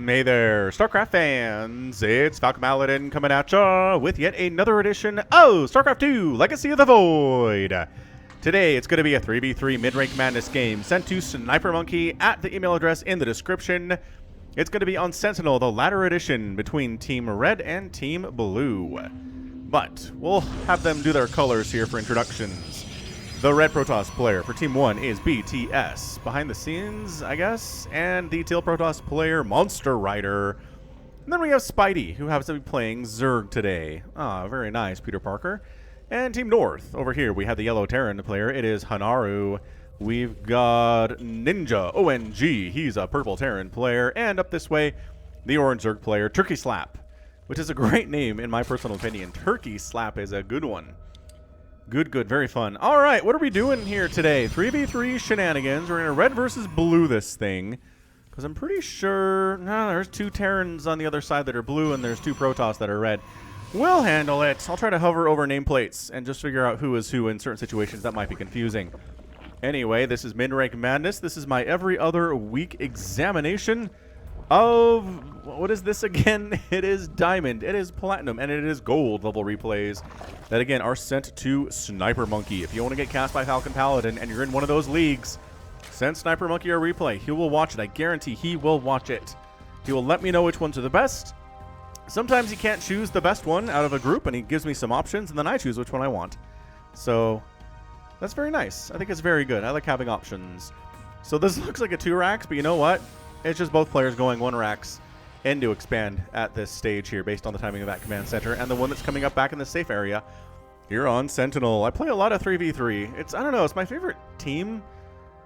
Hey there, StarCraft fans! It's Falcon Paladin coming at ya with yet another edition of StarCraft 2 Legacy of the Void. Today, it's going to be a 3v3 mid-rank madness game sent to Snipermonkey at the email address in the description. It's going to be on Sentinel, the latter edition between Team Red and Team Blue. But we'll have them do their colors here for introductions. The Red Protoss player for Team 1 is BTS, behind the scenes, I guess, and the Teal Protoss player, Monster Rider. And then we have Spidey, who happens to be playing Zerg today. Ah, very nice, Peter Parker. And Team North, over here, we have the Yellow Terran player. It is Hanaru. We've got Ninja, ONG, he's a Purple Terran player. And up this way, the Orange Zerg player, Turkey Slap, which is a great name in my personal opinion. Turkey Slap is a good one. Good, very fun. All right, what are we doing here today? 3v3 shenanigans. We're going to red versus blue this thing. Because I'm pretty sure... No, there's two Terrans on the other side that are blue, and there's two Protoss that are red. We'll handle it. I'll try to hover over nameplates and just figure out who is who in certain situations that might be confusing. Anyway, this is Mid-Rank Madness. This is my every other week examination of... What is this again? It is Diamond, it is Platinum, and it is Gold level replays that, again, are sent to Snipermonkey. If you want to get cast by Falcon Paladin and you're in one of those leagues, send Snipermonkey a replay. He will watch it. I guarantee he will watch it. He will let me know which ones are the best. Sometimes he can't choose the best one out of a group, and he gives me some options, and then I choose which one I want. So that's very nice. I think it's very good. I like having options. So this looks like a 2-racks, but you know what? It's just both players going 1-racks into expand at this stage here based on the timing of that command center and the one that's coming up back in the safe area here on Sentinel. I play a lot of 3v3. It's, I don't know, it's my favorite team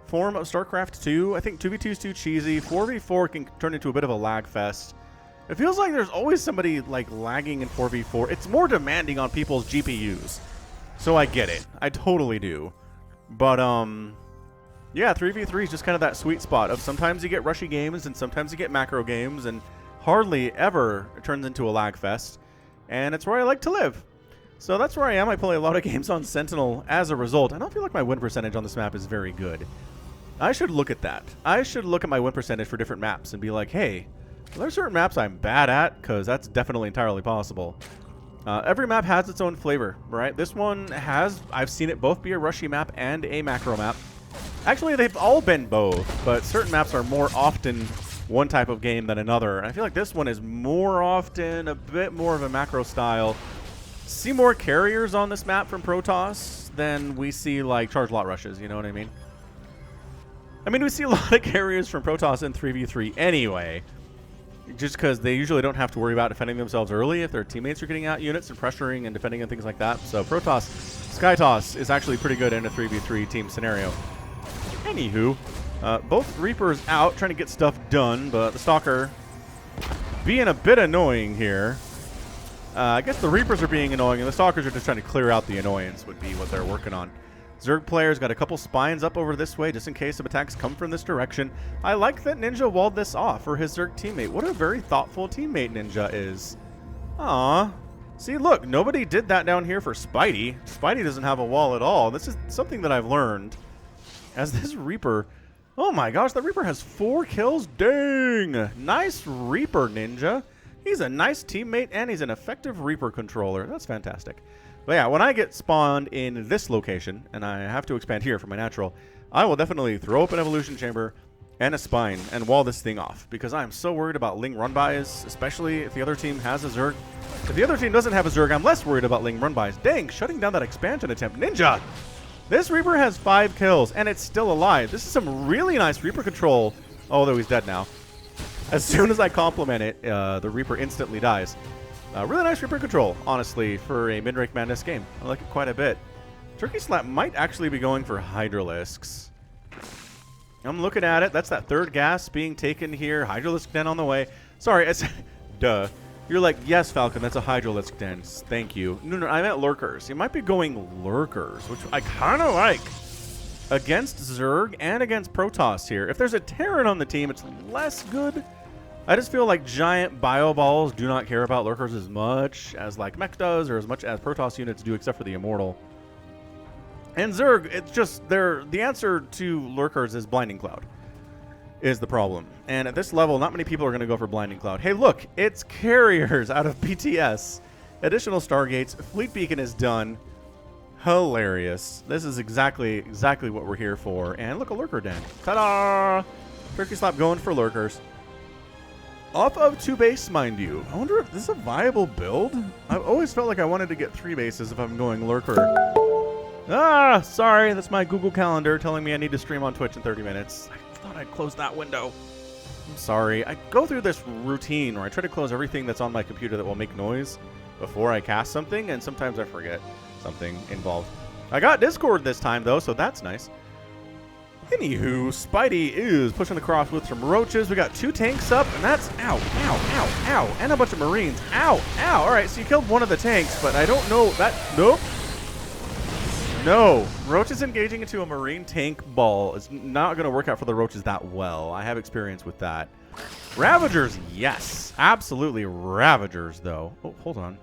form of StarCraft 2. I think 2v2 is too cheesy. 4v4 can turn into a bit of a lag fest. It feels like there's always somebody like lagging in 4v4. It's more demanding on people's GPUs. So I get it. I totally do. But yeah, 3v3 is just kind of that sweet spot of sometimes you get rushy games and sometimes you get macro games, and hardly ever turns into a lag fest, and it's where I like to live. So that's where I am. I play a lot of games on Sentinel as a result. I don't feel like my win percentage on this map is very good. I should look at that. I should look at my win percentage for different maps and be like, hey, are there certain maps I'm bad at? Because that's definitely entirely possible. Every map has its own flavor, right? This one has, I've seen it both be a rushy map and a macro map. Actually, they've all been both, but certain maps are more often one type of game than another. And I feel like this one is more often a bit more of a macro style. See more carriers on this map from Protoss than we see like charge lot rushes, you know what I mean? I mean, we see a lot of carriers from Protoss in 3v3 anyway, just because they usually don't have to worry about defending themselves early if their teammates are getting out units and pressuring and defending and things like that. So Protoss Skytoss is actually pretty good in a 3v3 team scenario. Anywho, both Reapers out trying to get stuff done, but the Stalker being a bit annoying here. I guess the Reapers are being annoying, and the Stalkers are just trying to clear out the annoyance would be what they're working on. Zerg players got a couple spines up over this way just in case some attacks come from this direction. I like that Ninja walled this off for his Zerg teammate. What a very thoughtful teammate Ninja is. Aww. See, look, nobody did that down here for Spidey. Spidey doesn't have a wall at all. This is something that I've learned. As this Reaper... Oh my gosh, that Reaper has 4 kills. Dang! Nice Reaper, Ninja. He's a nice teammate, and he's an effective Reaper controller. That's fantastic. But yeah, when I get spawned in this location, and I have to expand here for my natural, I will definitely throw up an evolution chamber and a spine and wall this thing off, because I'm so worried about Ling run-bys, especially if the other team has a Zerg. If the other team doesn't have a Zerg, I'm less worried about Ling run-bys. Dang, shutting down that expansion attempt. Ninja! This Reaper has 5 kills, and it's still alive. This is some really nice Reaper control, although he's dead now. As soon as I compliment it, the Reaper instantly dies. Really nice Reaper control, honestly, for a mid-rank madness game. I like it quite a bit. Turkey Slap might actually be going for Hydralisks. I'm looking at it. That's that 3rd gas being taken here. Hydralisk Den on the way. Sorry, it's... Duh. You're like, yes, Falcon, that's a Hydralisk Den. Thank you. No, I meant Lurkers. You might be going Lurkers, which I kind of like. Against Zerg and against Protoss here. If there's a Terran on the team, it's less good. I just feel like giant bio balls do not care about Lurkers as much as like Mech does, or as much as Protoss units do, except for the Immortal. And Zerg, it's just, the answer to Lurkers is Blinding Cloud. is the problem. And at this level, not many people are going to go for Blinding Cloud. Hey, look, it's carriers out of PTS. Additional Stargates. Fleet Beacon is done. Hilarious. This is exactly what we're here for. And look, a Lurker Den. Ta-da! Turkey Slap going for Lurkers. Off of 2 base, mind you. I wonder if this is a viable build? I've always felt like I wanted to get 3 bases if I'm going Lurker. Ah, sorry. That's my Google Calendar telling me I need to stream on Twitch in 30 minutes. I thought I'd close that window. I'm sorry. I go through this routine where I try to close everything that's on my computer that will make noise before I cast something, and sometimes I forget something involved. I got Discord this time, though, so that's nice. Anywho, Spidey is pushing across with some roaches. We got 2 tanks up, and that's ow, and a bunch of Marines. Ow. All right, so you killed one of the tanks, but I don't know that. Nope. No. Roaches engaging into a Marine tank ball is not going to work out for the roaches that well. I have experience with that. Ravagers, yes. Absolutely Ravagers, though. Oh, hold on.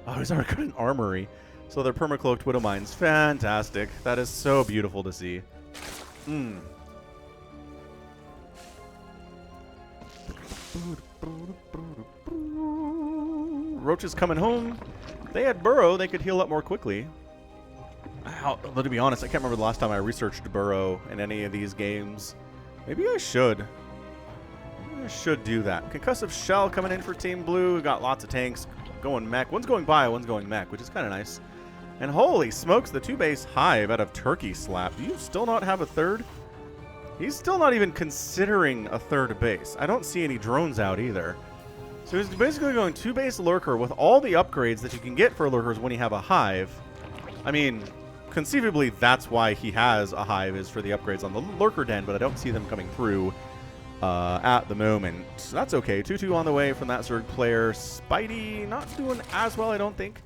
Oh, he's already got an armory. So they're permacloaked Widow Mines. Fantastic. That is so beautiful to see. Roaches coming home. If they had Burrow, they could heal up more quickly. To be honest, I can't remember the last time I researched Burrow in any of these games. Maybe I should. Maybe I should do that. Concussive Shell coming in for Team Blue. We got lots of tanks going mech. One's going bio, one's going mech, which is kind of nice. And holy smokes, the 2-base Hive out of Turkey Slap. Do you still not have a third? He's still not even considering a third base. I don't see any drones out either. So he's basically going 2-base Lurker with all the upgrades that you can get for Lurkers when you have a Hive. I mean, conceivably that's why he has a Hive, is for the upgrades on the Lurker Den, but I don't see them coming through at the moment. So that's okay. 2-2 on the way from that Zerg player. Spidey not doing as well, I don't think.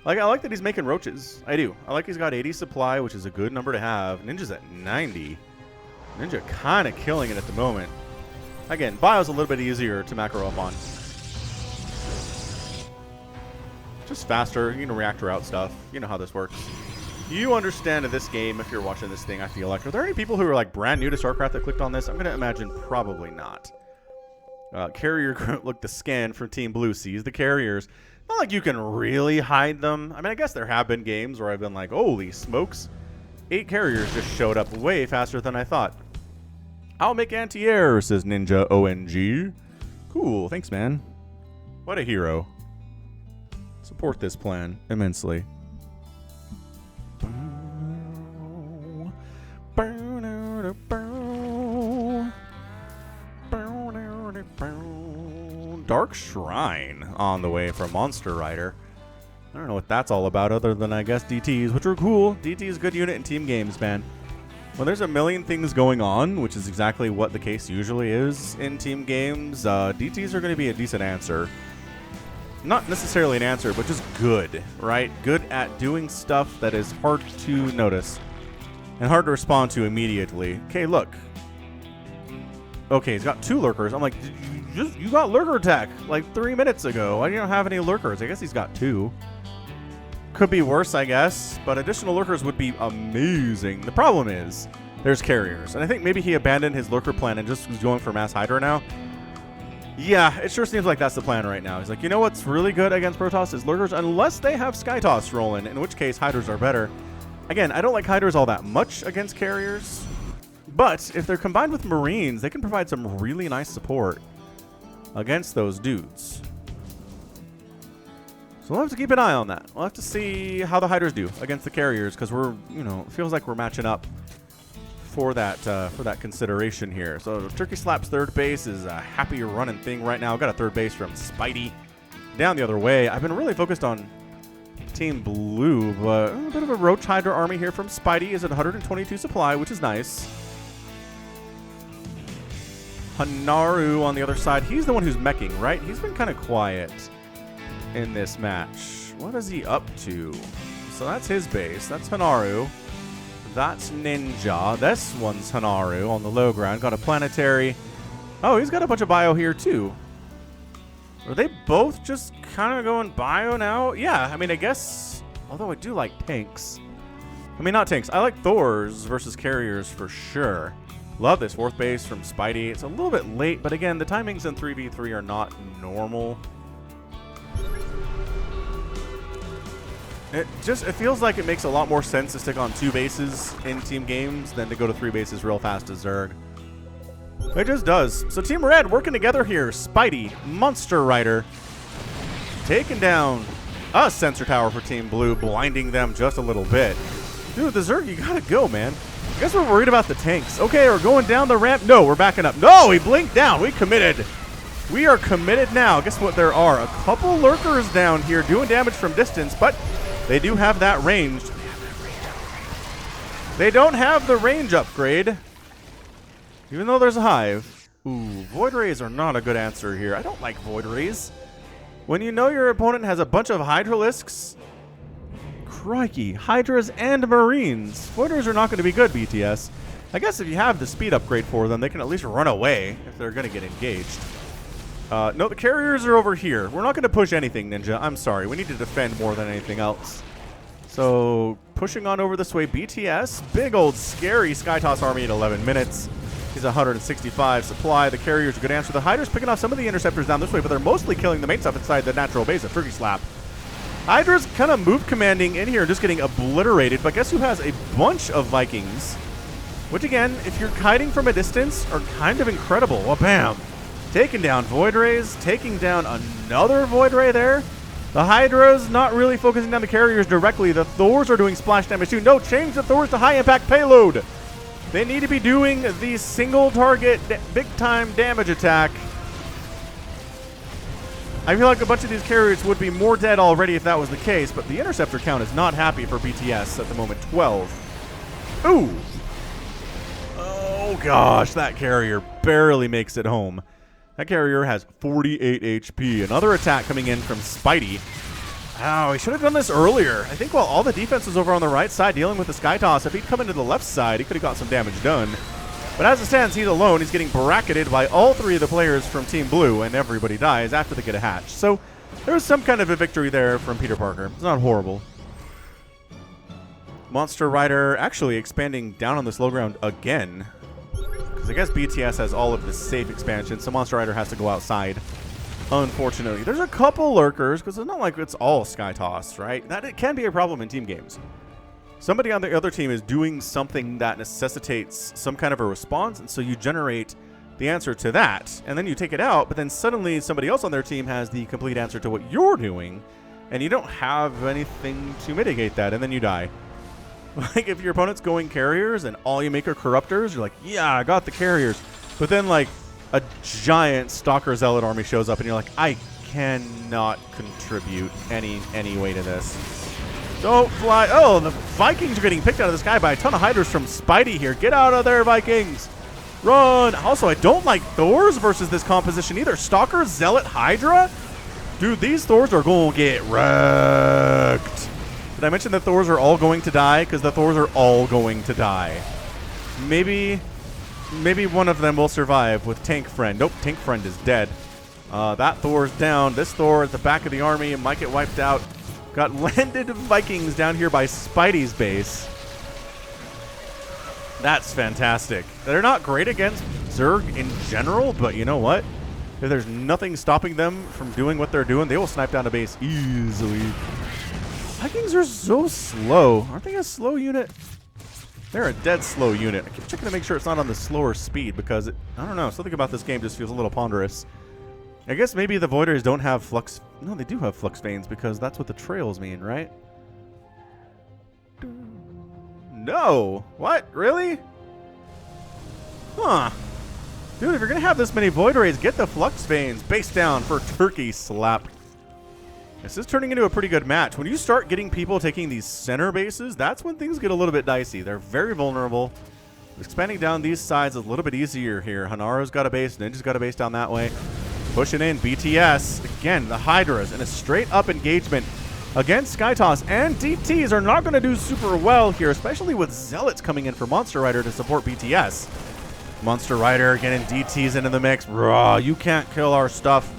I like that he's making roaches. I do. I like he's got 80 supply, which is a good number to have. Ninja's at 90. Ninja kind of killing it at the moment. Again, bio's a little bit easier to macro up on. Just faster. You can reactor out stuff. You know how this works. You understand this game if you're watching this thing, I feel like. Are there any people who are like brand new to StarCraft that clicked on this? I'm going to imagine probably not. Carrier, look, the scan from Team Blue sees the carriers. Not like you can really hide them. I mean, I guess there have been games where I've been like, holy smokes. 8 carriers just showed up way faster than I thought. I'll make anti-air, says Ninja ONG. Cool, thanks, man. What a hero. Support this plan immensely. Dark Shrine on the way from Monster Rider. I don't know what that's all about other than, I guess, DTs, which are cool. DT is a good unit in team games, man. When there's a million things going on, which is exactly what the case usually is in team games, DTs are going to be a decent answer. Not necessarily an answer, but just good, right? Good at doing stuff that is hard to notice and hard to respond to immediately. Okay, look. Okay, he's got 2 lurkers. I'm like, you got lurker tech like 3 minutes ago. Why do you not have any lurkers? I guess he's got 2. Could be worse, I guess, but additional lurkers would be amazing. The problem is there's carriers, and I think maybe he abandoned his lurker plan and just was going for mass Hydra now. Yeah, it sure seems like that's the plan right now. He's like, you know what's really good against Protoss is lurkers, unless they have Skytoss rolling, in which case Hydras are better. Again, I don't like Hydras all that much against carriers, but if they're combined with Marines, they can provide some really nice support against those dudes. So we'll have to keep an eye on that. We'll have to see how the Hydras do against the carriers, because we're, you know, it feels like we're matching up for that consideration here. So Turkey Slap's third base is a happy running thing right now. Got a third base from Spidey down the other way. I've been really focused on Team Blue, but a bit of a Roach Hydra army here from Spidey is at 122 supply, which is nice. Hanaru on the other side. He's the one who's meching, right? He's been kind of quiet in this match. What is he up to? So that's his base. That's Hanaru. That's Ninja. This one's Hanaru on the low ground. Got a planetary. Oh, he's got a bunch of bio here too. Are they both just kind of going bio now? Yeah, I mean, I guess. Although I do like tanks. I mean, not tanks. I like Thors versus carriers for sure. Love this 4th base from Spidey. It's a little bit late, but again, the timings in 3v3 are not normal. It feels like it makes a lot more sense to stick on 2 bases in team games than to go to 3 bases real fast as Zerg. It just does. So Team Red working together here. Spidey, Monster Rider, taking down a sensor tower for Team Blue, blinding them just a little bit. Dude, the Zerg, you gotta go, man. I guess we're worried about the tanks. Okay, we're going down the ramp. No, we're backing up. No, he blinked down. We committed. We are committed now. Guess what? There are a couple lurkers down here doing damage from distance, but they do have that range. They don't have the range upgrade, even though there's a hive. Ooh, Void Rays are not a good answer here. I don't like Void Rays. When you know your opponent has a bunch of Hydralisks, crikey, Hydras and Marines. Void Rays are not going to be good, BTS. I guess if you have the speed upgrade for them, they can at least run away if they're going to get engaged. No, the carriers are over here. We're not going to push anything, Ninja. I'm sorry. We need to defend more than anything else. So, pushing on over this way, BTS. Big old scary Skytoss army in 11 minutes. He's 165 supply. The carriers are a good answer. The Hydra's picking off some of the interceptors down this way, but they're mostly killing the main stuff inside the natural base of Turkey Slap. Hydra's kind of move commanding in here, just getting obliterated, but guess who has a bunch of Vikings? Which again, if you're kiting from a distance, are kind of incredible. Well, bam! Taking down Void Rays, taking down another Void Ray there. The Hydra's not really focusing down the carriers directly. The Thors are doing splash damage too. No, change the Thors to high impact payload. They need to be doing the single target big time damage attack. I feel like a bunch of these carriers would be more dead already if that was the case, but the interceptor count is not happy for BTS at the moment. 12. Ooh. Oh gosh, that carrier barely makes it home. That carrier has 48 HP. Another attack coming in from Spidey. Oh, he should have done this earlier. I think while all the defense was over on the right side dealing with the Sky Toss, if he'd come into the left side, he could have got some damage done. But as it stands, he's alone. He's getting bracketed by all 3 of the players from Team Blue, and everybody dies after they get a hatch. So there's some kind of a victory there from Peter Parker. It's not horrible. Monster Rider actually expanding down on this low ground again. I guess BTS has all of the safe expansion, so Monster Rider has to go outside. Unfortunately, there's a couple lurkers because it's not like it's all Sky Toss, right? That it can be a problem in team games. Somebody on the other team is doing something that necessitates some kind of a response, and so you generate the answer to that, and then you take it out, but then suddenly somebody else on their team has the complete answer to what you're doing, and you don't have anything to mitigate that, and then you die. Like, if your opponent's going carriers and all you make are corruptors, you're like, yeah, I got the carriers. But then, like, a giant Stalker Zealot army shows up, and you're like, I cannot contribute any way to this. Don't fly. Oh, the Vikings are getting picked out of the sky by a ton of Hydras from Spidey here. Get out of there, Vikings. Run. Also, I don't like Thors versus this composition either. Stalker, Zealot, Hydra? Dude, these Thors are going to get wrecked. Did I mention that Thors are all going to die? Because the Thors are all going to die. Maybe one of them will survive with Tank Friend. Nope, Tank Friend is dead. That Thor's down. This Thor at the back of the army might get wiped out. Got landed Vikings down here by Spidey's base. That's fantastic. They're not great against Zerg in general, but you know what? If there's nothing stopping them from doing what they're doing, they will snipe down a base easily. Vikings are so slow. Aren't they a slow unit? They're a dead slow unit. I keep checking to make sure it's not on the slower speed because, I don't know, something about this game just feels a little ponderous. I guess maybe the Voiders don't have flux. No, they do have flux veins because that's what the trails mean, right? No. What? Really? Huh. Dude, if you're going to have this many Void Rays, get the flux veins. Base down for Turkey Slap. This is turning into a pretty good match. When you start getting people taking these center bases, that's when things get a little bit dicey. They're very vulnerable. Expanding down these sides is a little bit easier here. Hanaro's got a base. Ninja's got a base down that way. Pushing in BTS. Again, the Hydras in a straight-up engagement against Skytoss. And DTs are not going to do super well here, especially with Zealots coming in for Monster Rider to support BTS. Monster Rider getting DTs into the mix. Raw, you can't kill our stuff.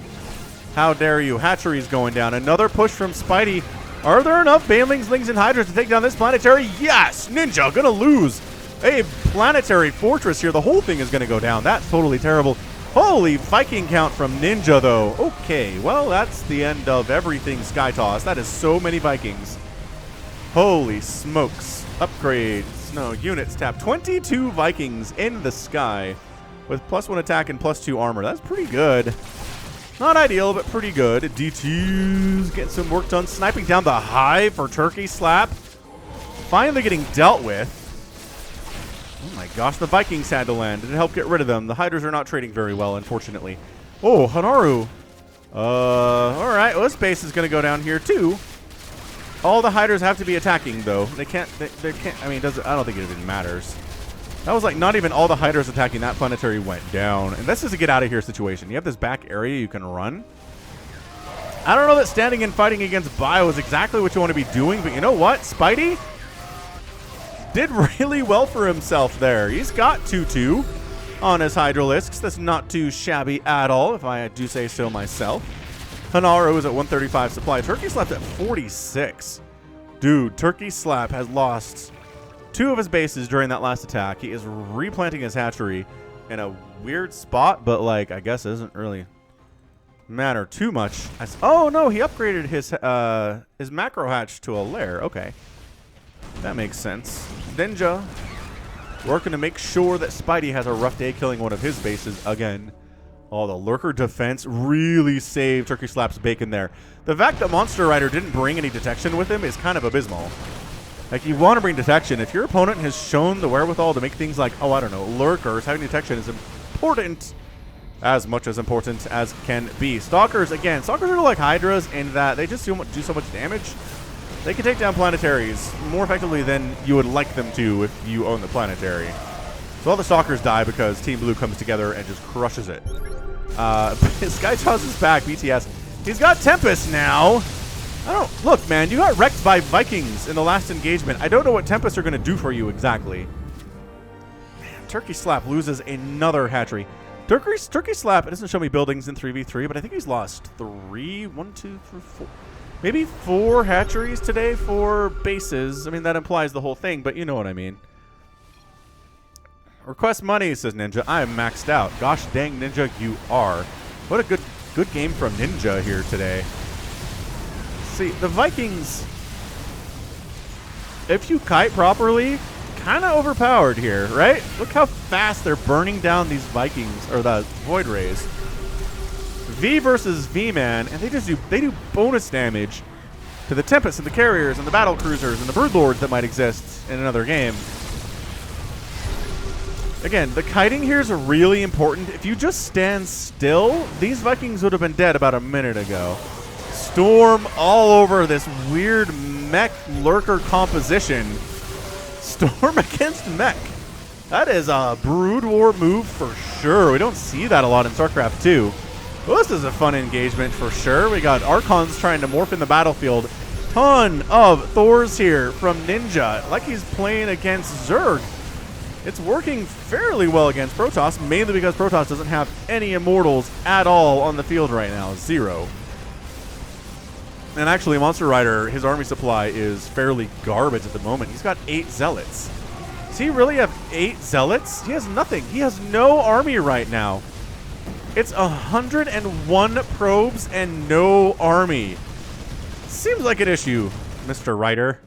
How dare you? Hatchery's going down. Another push from Spidey. Are there enough Banelings, Lings, and Hydras to take down this planetary? Yes! Ninja gonna lose a planetary fortress here. The whole thing is going to go down. That's totally terrible. Holy Viking count from Ninja, though. Okay, well, that's the end of everything Sky Toss. That is so many Vikings. Holy smokes. Upgrades. No, units tap. 22 Vikings in the sky with +1 attack and +2 armor. That's pretty good. Not ideal, but pretty good. DT's getting some work done. Sniping down the hive for Turkey Slap. Finally getting dealt with. Oh my gosh, the Vikings had to land. It helped get rid of them. The Hydras are not trading very well, unfortunately. Oh, Hanaru. Alright, well, this base is going to go down here, too. All the Hydras have to be attacking, though. They can't, they can't, I mean, I don't think it even matters. That was like not even all the Hydras attacking. That planetary went down. And this is a get out of here situation. You have this back area you can run. I don't know that standing and fighting against Bio is exactly what you want to be doing, but you know what? Spidey did really well for himself there. He's got 2-2 on his Hydralisks. That's not too shabby at all, if I do say so myself. Hanaru is at 135 supply. Turkey Slap's at 46. Dude, Turkey Slap has lost 2 of his bases during that last attack. He is replanting his hatchery in a weird spot, but like I guess it doesn't really matter too much. Oh no, he upgraded his macro hatch to a lair. Okay. That makes sense. Ninja working to make sure that Spidey has a rough day killing one of his bases again. Oh, the Lurker defense really saved Turkey Slap's bacon there. The fact that Monster Rider didn't bring any detection with him is kind of abysmal. Like, you want to bring detection. If your opponent has shown the wherewithal to make things like, oh, I don't know, Lurkers, having detection is important. As much as important as can be. Stalkers, again, Stalkers are like Hydras in that they just do so much damage. They can take down planetaries more effectively than you would like them to if you own the planetary. So all the Stalkers die because Team Blue comes together and just crushes it. Sky Toss is back, BTS. He's got Tempest now. Look, man, you got wrecked by Vikings in the last engagement. I don't know what Tempests are going to do for you exactly. Man, Turkey Slap loses another hatchery. Turkey Slap, it doesn't show me buildings in 3v3, but I think he's lost 1, 2, 3, 4. Maybe 4 hatcheries today for bases. I mean, that implies the whole thing, but you know what I mean. Request money, says Ninja. I am maxed out. Gosh dang, Ninja, you are. What a good game from Ninja here today. See, the Vikings, if you kite properly, kind of overpowered here, right? Look how fast they're burning down these Vikings, or the Void Rays. V versus V, man, and they do bonus damage to the Tempests and the Carriers and the Battle Cruisers and the Broodlords that might exist in another game. Again, the kiting here is really important. If you just stand still, these Vikings would have been dead about a minute ago. Storm all over this weird mech lurker composition. Storm against mech. That is a Brood War move for sure. We don't see that a lot in StarCraft 2. Well, this is a fun engagement for sure. We got Archons trying to morph in the battlefield. Ton of Thors here from Ninja, like he's playing against Zerg. It's working fairly well against Protoss, mainly because Protoss doesn't have any Immortals at all on the field right now. 0. And actually, Monster Rider, his army supply is fairly garbage at the moment. He's got 8 Zealots. Does he really have 8 Zealots? He has nothing. He has no army right now. It's 101 probes and no army. Seems like an issue, Mr. Ryder.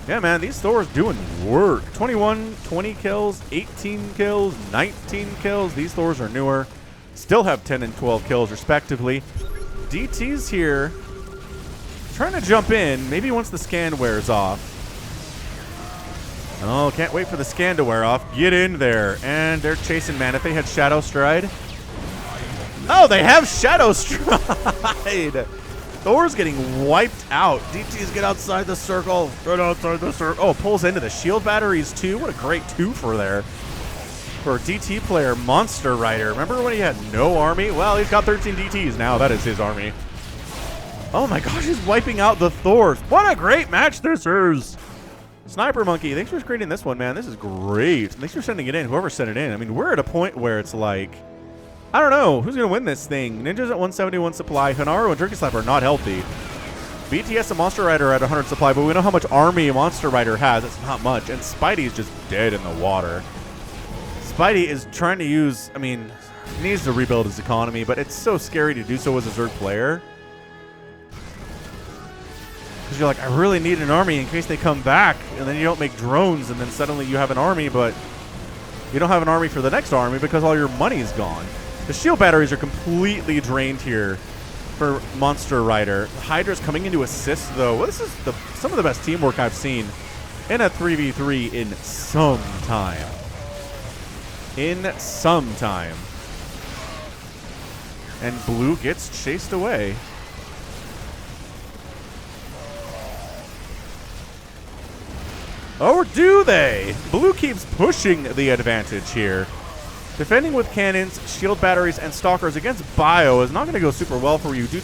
Yeah, man, these Thors doing work. 21, 20 kills, 18 kills, 19 kills. These Thors are newer. Still have 10 and 12 kills, respectively. DT's here. Trying to jump in, maybe once the scan wears off. Oh, can't wait for the scan to wear off. Get in there. And they're chasing, man. If they had Shadow Stride. Oh, they have Shadow Stride. Thor's getting wiped out. DT's get outside the circle. Get outside the circle. Oh, pulls into the shield batteries, too. What a great twofer there for a DT player, Monster Rider. Remember when he had no army? Well, he's got 13 DTs now. That is his army. Oh, my gosh. He's wiping out the Thors. What a great match this is. Snipermonkey, thanks for creating this one, man. This is great. Thanks for sending it in, whoever sent it in. I mean, we're at a point where it's like, I don't know. Who's going to win this thing? Ninja's at 171 supply. Hanaru and Turkey Slap are not healthy. BTS and Monster Rider at 100 supply, but we know how much army Monster Rider has. It's not much. And Spidey's just dead in the water. Spidey is trying to use, I mean, he needs to rebuild his economy, but it's so scary to do so as a Zerg player. Because you're like, I really need an army in case they come back, and then you don't make drones, and then suddenly you have an army, but you don't have an army for the next army because all your money is gone. The shield batteries are completely drained here for Monster Rider. Hydra's coming in to assist, though. Well, this is some of the best teamwork I've seen in a 3v3 in some time. And blue gets chased away. Or do they? Blue keeps pushing the advantage here. Defending with cannons, shield batteries, and stalkers against Bio is not going to go super well for you. Dude,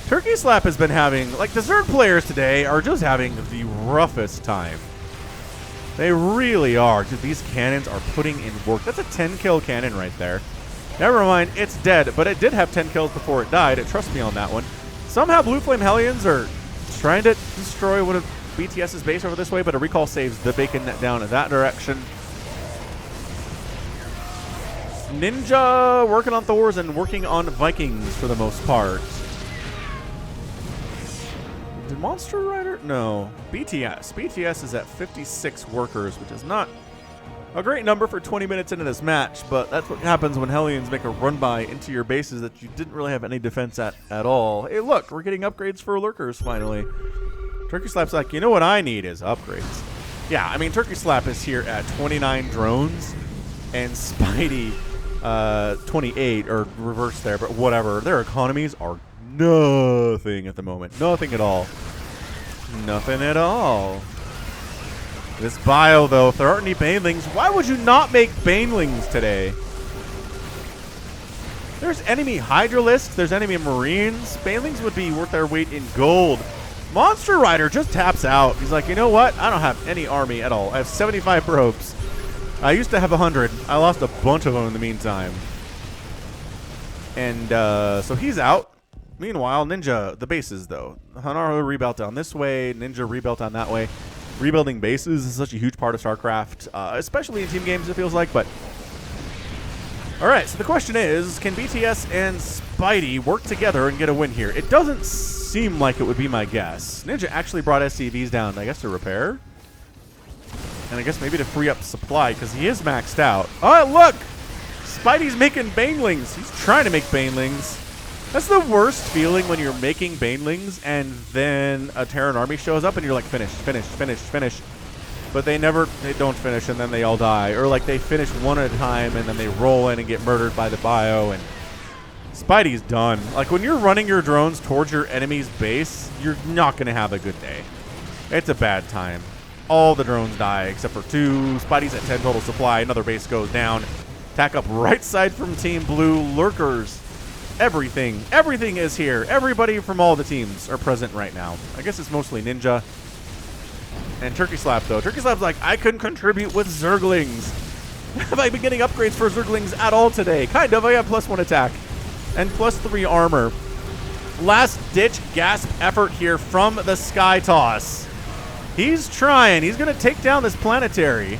Turkey Slap has been having, like, the Zerg players today are just having the roughest time. They really are. Dude, these cannons are putting in work. That's a 10-kill cannon right there. Never mind, it's dead, but it did have 10 kills before it died. Trust me on that one. Somehow Blue Flame Hellions are trying to destroy one of BTS's base over this way, but a recall saves the bacon down in that direction. Ninja working on Thors and working on Vikings for the most part. Did Monster Rider? No. BTS. BTS is at 56 workers, which is not a great number for 20 minutes into this match, but that's what happens when Hellions make a run-by into your bases that you didn't really have any defense at all. Hey, look, we're getting upgrades for lurkers finally. Turkey Slap's like, you know what I need is upgrades. Yeah, I mean, Turkey Slap is here at 29 drones, and Spidey 28, or reverse there, but whatever. Their economies are nothing at the moment. Nothing at all. Nothing at all. This Bio, though, if there aren't any Banelings, why would you not make Banelings today? There's enemy Hydralisks, there's enemy Marines. Banelings would be worth their weight in gold. Monster Rider just taps out. He's like, you know what? I don't have any army at all. I have 75 probes. I used to have 100. I lost a bunch of them in the meantime. And so he's out. Meanwhile, Ninja, the bases, though. Hanaru rebuilt down this way. Ninja rebuilt down that way. Rebuilding bases is such a huge part of StarCraft, especially in team games, it feels like. But all right, so the question is, can BTS and Spidey work together and get a win here? It doesn't seem like it would be my guess. Ninja actually brought SCVs down, I guess, to repair. And I guess maybe to free up supply, because he is maxed out. Oh, look! Spidey's making Banelings. He's trying to make Banelings. That's the worst feeling when you're making Banelings and then a Terran army shows up and you're like, finish, finish, finish, finish. But they don't finish and then they all die. Or like they finish one at a time and then they roll in and get murdered by the Bio and Spidey's done. Like when you're running your drones towards your enemy's base, you're not going to have a good day. It's a bad time. All the drones die except for 2. Spidey's at 10 total supply. Another base goes down. Attack up right side from Team Blue. Lurkers. Everything is here. Everybody from all the teams are present right now. I guess it's mostly Ninja and Turkey Slap, though. Turkey Slap's like, I can contribute with Zerglings. Have I been getting upgrades for Zerglings at all today? Kind of. I have +1 attack and +3 armor. Last ditch gasp effort here from the Sky Toss. He's trying. He's going to take down this planetary.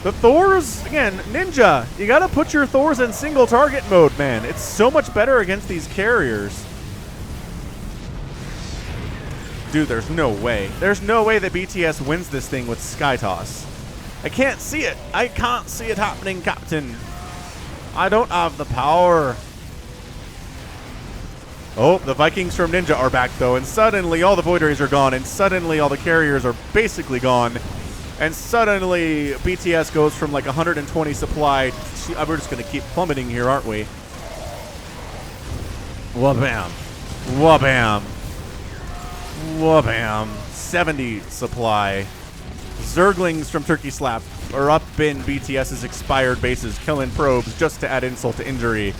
The Thors, again, Ninja, you got to put your Thors in single target mode, man. It's so much better against these carriers. Dude, there's no way. There's no way that BTS wins this thing with Sky Toss. I can't see it. I can't see it happening, Captain. I don't have the power. Oh, the Vikings from Ninja are back, though, and suddenly all the Void Rays are gone, and suddenly all the carriers are basically gone. And suddenly, BTS goes from like 120 supply. We're just going to keep plummeting here, aren't we? Wabam. Wabam. Wabam. 70 supply. Zerglings from Turkey Slap are up in BTS's expired bases, killing probes just to add insult to injury.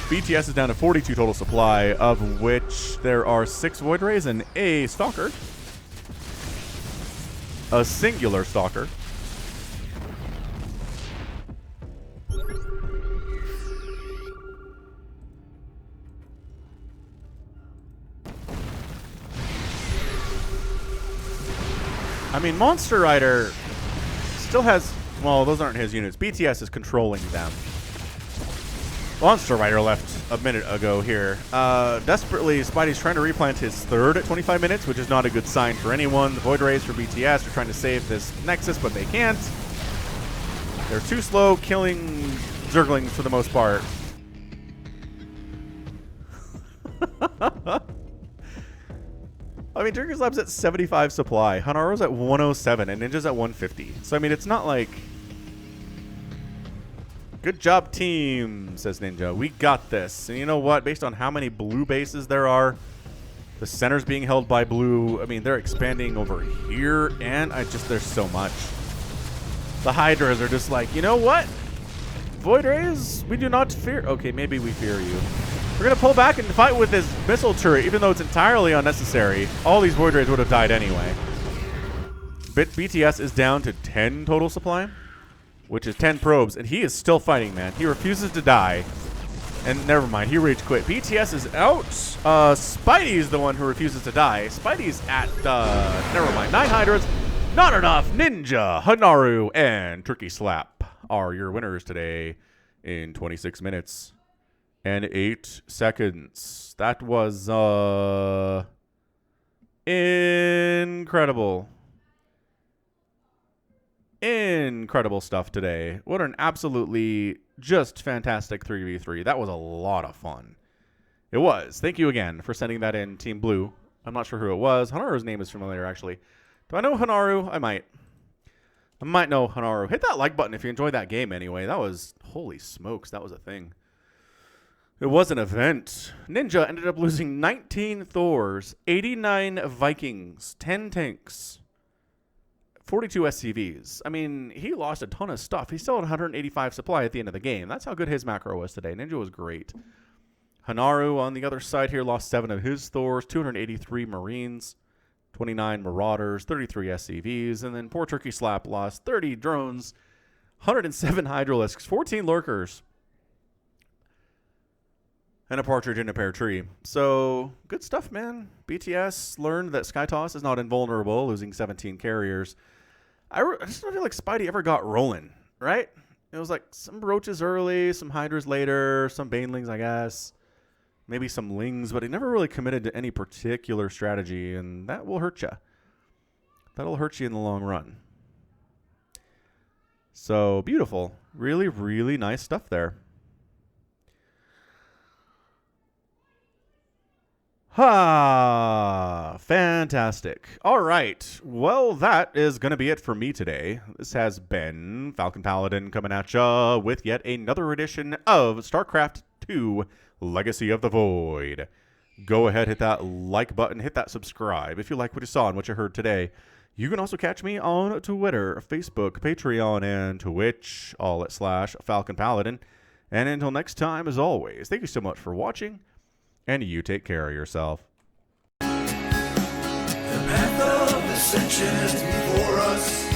BTS is down to 42 total supply, of which there are 6 Void Rays and a Stalker. A singular Stalker. mean, Monster Rider still has... Well, those aren't his units. BTS is controlling them. Monster Rider left a minute ago here. Desperately, Spidey's trying to replant his third at 25 minutes, which is not a good sign for anyone. The Void Rays for BTS are trying to save this Nexus, but they can't. They're too slow, killing Zerglings for the most part. I mean, Drinker's Lab's at 75 supply. Hanaro's at 107, and Ninja's at 150. So, I mean, it's not like... Good job, team, says Ninja. We got this. And you know what? Based on how many blue bases there are, the center's being held by blue. I mean, they're expanding over here, and there's so much. The Hydras are just like, you know what? Void Rays, we do not fear. Okay, maybe we fear you. We're going to pull back and fight with this missile turret, even though it's entirely unnecessary. All these Void Rays would have died anyway. BTS is down to 10 total supply, which is 10 probes, and he is still fighting, man. He refuses to die. And never mind, he rage quit. BTS is out. Spidey's the one who refuses to die. Spidey's at, never mind, 9 Hydras. Not enough. Ninja, Hanaru, and Turkey Slap are your winners today in 26 minutes and 8 seconds. That was, incredible. Incredible stuff today. What an absolutely just fantastic 3v3. That was a lot of fun. It was. Thank you again for sending that in, Team Blue. I'm not sure who it was. Hanaru's name is familiar, actually. Do I know Hanaru? I might. I might know Hanaru. Hit that like button if you enjoyed that game anyway. That was... Holy smokes, that was a thing. It was an event. Ninja ended up losing 19 Thors, 89 Vikings, 10 tanks, 42 SCVs. I mean, he lost a ton of stuff. He still had 185 supply at the end of the game. That's how good his macro was today. Ninja was great. Hanaru on the other side here lost 7 of his Thors, 283 Marines, 29 Marauders, 33 SCVs, and then poor Turkey Slap lost 30 drones, 107 Hydralisks, 14 Lurkers, and a partridge in a pear tree. So, good stuff, man. BTS learned that Skytoss is not invulnerable, losing 17 carriers. I just don't feel like Spidey ever got rolling, right? It was like some Roaches early, some Hydras later, some Banelings, I guess. Maybe some Lings, but he never really committed to any particular strategy, and that will hurt you. That'll hurt you in the long run. So, beautiful. Really, really nice stuff there. Ha! Fantastic. All right. Well, that is going to be it for me today. This has been Falcon Paladin coming at ya with yet another edition of StarCraft 2 Legacy of the Void. Go ahead, hit that like button, hit that subscribe if you like what you saw and what you heard today. You can also catch me on Twitter, Facebook, Patreon, and Twitch, all at /Falcon Paladin. And until next time, as always, thank you so much for watching. And you take care of yourself. The path of ascension is before us.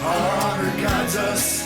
Our honor guides us.